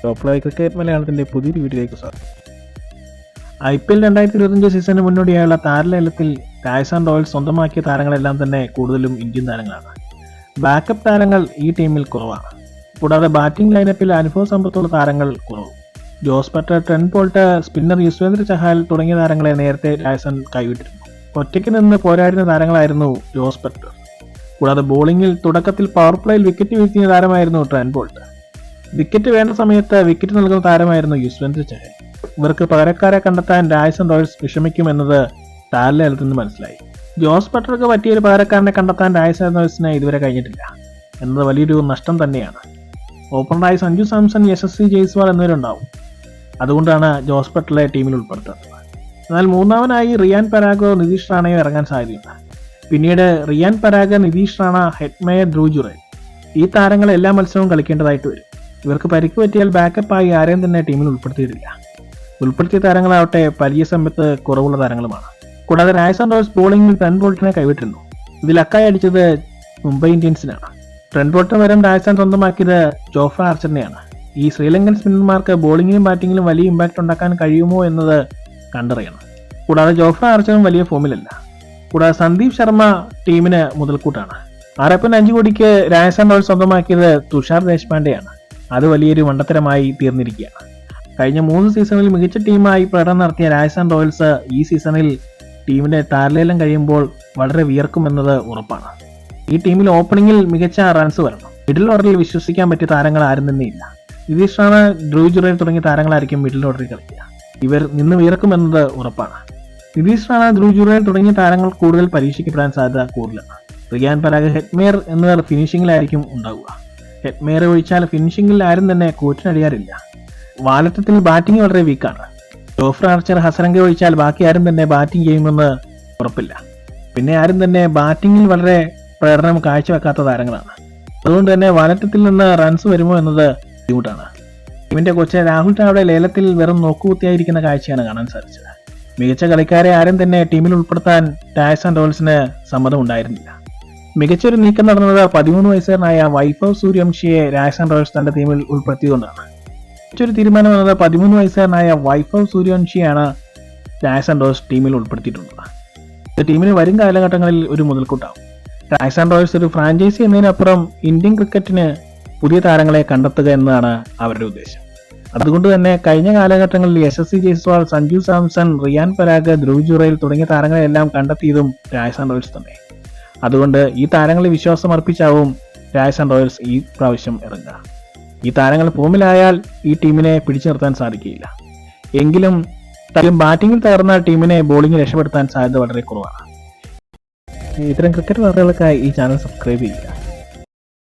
Top live cricket മലയാളത്തിൻ്റെ പുതിയൊരു വീഡിയോയിലേക്ക് സ്വാഗതം. IPL 2025 സീസണിന് മുന്നോടിയായുള്ള താരലേലത്തിൽ രാജസ്ഥാൻ റോയൽസ് സ്വന്തമാക്കിയ താരങ്ങളെല്ലാം തന്നെ കൂടുതലും ഇന്ത്യൻ താരങ്ങളാണ്. ബാക്കപ്പ് താരങ്ങൾ ഈ ടീമിൽ കുറവാണ്. കൂടാതെ ബാറ്റിംഗ് ലൈനപ്പിൽ അനുഭവ സമ്പത്തുള്ള താരങ്ങൾ കുറവും. Jos Buttler, Trent Boult, spinner Yuzvendra Chahal തുടങ്ങിയ താരങ്ങളെ നേരത്തെ രാജസ്ഥാൻ കൈവിട്ടിരുന്നു. ഒറ്റയ്ക്ക് നിന്ന് പോരാടുന്ന താരങ്ങളായിരുന്നു ജോസ് ബട്ട്ലർ. കൂടാതെ ബോളിംഗിൽ തുടക്കത്തിൽ പവർ പ്ലേയിൽ വിക്കറ്റ് വീഴ്ത്തിയ താരമായിരുന്നു ട്രെന്റ് ബോൾട്ട്. വിക്കറ്റ് വേണ്ട സമയത്ത് വിക്കറ്റ് നൽകുന്ന താരമായിരുന്നു യുസ്വേന്ദ്ര ചഹൽ. ഇവർക്ക് പകരക്കാരെ കണ്ടെത്താൻ രാജസ്ഥാൻ റോയൽസ് വിഷമിക്കുമെന്നത് താരലേലത്തിൽ നിന്ന് മനസ്സിലായി. ജോസ് ബട്ട്ലർക്ക് പറ്റിയൊരു പകരക്കാരനെ കണ്ടെത്താൻ രാജസ്ഥാൻ റോയൽസിന് ഇതുവരെ കഴിഞ്ഞിട്ടില്ല എന്നത് വലിയൊരു നഷ്ടം തന്നെയാണ്. ഓപ്പണറായി സഞ്ജു സാംസൺ, യശസ്വി ജയ്സ്വാൾ എന്നിവരുണ്ടാവും. അതുകൊണ്ടാണ് ജോസ് ബട്ട്ലറെ ടീമിൽ ഉൾപ്പെടുത്തുന്നത്. എന്നാൽ മൂന്നാമനായി റിയാൻ പരാഗോ, നിതീഷ് റാണയോ ഇറങ്ങാൻ സാധ്യതയുണ്ട്. പിന്നീട് റിയാൻ പരാഗ്, നിതീഷ് റാണ, ഹെറ്റ്മേയർ, ധ്രുവ് ജുറേൽ ഈ താരങ്ങൾ എല്ലാ മത്സരവും കളിക്കേണ്ടതായിട്ട് വരും. ഇവർക്ക് പരിക്ക് പറ്റിയാൽ ബാക്കപ്പായി ആരെയും തന്നെ ടീമിൽ ഉൾപ്പെടുത്തിയിട്ടില്ല. ഉൾപ്പെടുത്തിയ താരങ്ങളാവട്ടെ പരിചയസമ്പത്ത് കുറവുള്ള താരങ്ങളുമാണ്. കൂടാതെ രാജസ്ഥാൻ റോയൽസ് ബോളിംഗിൽ ട്രെന്റ് ബോൾട്ടിനെ കൈവിട്ടിരുന്നു. ഇതിൽ അക്കായി അടിച്ചത് മുംബൈ ഇന്ത്യൻസിനാണ്. ട്രെന്റ് ബോൾട്ടിന് പകരം രാജസ്ഥാൻ സ്വന്തമാക്കിയത് ജോഫ്ര ആർച്ചറിനെയാണ്. ഈ ശ്രീലങ്കൻ സ്പിന്നർമാർക്ക് ബോളിംഗിലും ബാറ്റിംഗിലും വലിയ ഇമ്പാക്ട് ഉണ്ടാക്കാൻ കഴിയുമോ എന്നത് കണ്ടറിയണം. കൂടാതെ ജോഫ്ര ആർച്ചറും വലിയ ഫോമിലല്ല. കൂടാതെ സന്ദീപ് ശർമ്മ ടീമിന് മുതൽക്കൂട്ടാണ്. 6.5 കോടിക്ക് രാജസ്ഥാൻ റോയൽസ് സ്വന്തമാക്കിയത് തുഷാർ ദേശ്പാണ്ഡെയാണ്. അത് വലിയൊരു മണ്ടത്തരമായി തീർന്നിരിക്കുകയാണ്. കഴിഞ്ഞ 3 സീസണിൽ മികച്ച ടീമായി പ്രകടനം നടത്തിയ രാജസ്ഥാൻ റോയൽസ് ഈ സീസണിൽ ടീമിന്റെ താരലേലം കഴിയുമ്പോൾ വളരെ വിയർക്കുമെന്നത് ഉറപ്പാണ്. ഈ ടീമിൽ ഓപ്പണിംഗിൽ മികച്ച റൺസ് വരണം. മിഡിൽ ഓർഡറിൽ വിശ്വസിക്കാൻ പറ്റിയ താരങ്ങൾ ആരും തന്നെയില്ല. നിതീഷ് റാണ, ധ്രുവ് ജുറേൽ തുടങ്ങിയ താരങ്ങളായിരിക്കും മിഡിൽ ഓർഡറിൽ കളിക്കുക. ഇവർ നിന്ന് വിയർക്കുമെന്നത് ഉറപ്പാണ്. നിതീഷ് റാണ, ധ്രുവ് ജുറേൽ തുടങ്ങിയ താരങ്ങൾ കൂടുതൽ പരീക്ഷിക്കപ്പെടാൻ സാധ്യത കൂടുതലാണ്. റിയാൻ പരാഗ്, ഹെറ്റ്മേയർ എന്നിവർ ഫിനിഷിംഗിലായിരിക്കും ഉണ്ടാവുക. ഹെറ്റ്മേയർ ഒഴിച്ചാൽ ഫിനിഷിംഗിൽ ആരും തന്നെ കൂറ്റിനടിയാറില്ല. വാലറ്റത്തിൽ ബാറ്റിംഗ് വളരെ വീക്കാണ്. ജോഫ്ര ആർച്ചർ, ഹസരംഗ ഒഴിച്ചാൽ ബാക്കി ആരും തന്നെ ബാറ്റിംഗ് ചെയ്യുമെന്ന് ഉറപ്പില്ല. പിന്നെ ആരും തന്നെ ബാറ്റിംഗിൽ വളരെ പ്രകടനം കാഴ്ചവെക്കാത്ത താരങ്ങളാണ്. അതുകൊണ്ട് തന്നെ വാലറ്റത്തിൽ നിന്ന് റൺസ് വരുമോ എന്നത് ബുദ്ധിമുട്ടാണ്. ടീമിന്റെ കോച്ച് രാഹുൽ ദ്രാവിഡ് ലേലത്തിൽ വെറും നോക്കുകുത്തിയായിരിക്കുന്ന കാഴ്ചയാണ് കാണാൻ സാധിച്ചത്. മികച്ച കളിക്കാരെ ആരും തന്നെ ടീമിൽ ഉൾപ്പെടുത്താൻ രാജസ്ഥാൻ റോയൽസിന് സമ്മതം ഉണ്ടായിരുന്നില്ല. മികച്ചൊരു നീക്കം നടന്നത് 13 വയസ്സുകാരനായ വൈഭവ് സൂര്യവംശിയെ രാജസ്ഥാൻ റോയൽസ് തന്റെ ടീമിൽ ഉൾപ്പെടുത്തിയതുകൊണ്ടാണ്. മികച്ചൊരു തീരുമാനം എന്നത് 13 വയസ്സുകാരനായ വൈഭവ് സൂര്യവംശിയാണ് രാജസ്ഥാൻ റോയൽസ് ടീമിൽ ഉൾപ്പെടുത്തിയിട്ടുള്ളത്. ഇത് ടീമിന് വരും കാലഘട്ടങ്ങളിൽ ഒരു മുതൽക്കൂട്ടാവും. രാജസ്ഥാൻ റോയൽസ് ഒരു ഫ്രാഞ്ചൈസി എന്നതിനപ്പുറം ഇന്ത്യൻ ക്രിക്കറ്റിന് പുതിയ താരങ്ങളെ കണ്ടെത്തുക എന്നതാണ് അവരുടെ ഉദ്ദേശം. അതുകൊണ്ട് തന്നെ കഴിഞ്ഞ കാലഘട്ടങ്ങളിൽ യശസ്വി ജയ്സ്വാൾ, സഞ്ജു സാംസൺ, റിയാൻ പരാഗ്, ധ്രുവ് ജുറേൽ തുടങ്ങിയ താരങ്ങളെല്ലാം കണ്ടെത്തിയതും രാജസ്ഥാൻ റോയൽസ് തന്നെ. അതുകൊണ്ട് ഈ താരങ്ങളെ വിശ്വാസം അർപ്പിച്ചാവും രാജസ്ഥാൻ റോയൽസ് ഈ പ്രാവശ്യം ഇറങ്ങുക. ഈ താരങ്ങൾ ഫോമിലായാൽ ഈ ടീമിനെ പിടിച്ചു നിർത്താൻ സാധിക്കില്ല. എങ്കിലും ബാറ്റിംഗിൽ തകർന്ന ടീമിനെ ബോളിംഗിൽ രക്ഷപ്പെടുത്താൻ സാധ്യത വളരെ കുറവാണ്. ഇത്തരം ക്രിക്കറ്റ് വാർത്തകൾക്കായി ഈ ചാനൽ സബ്സ്ക്രൈബ് ചെയ്യുക.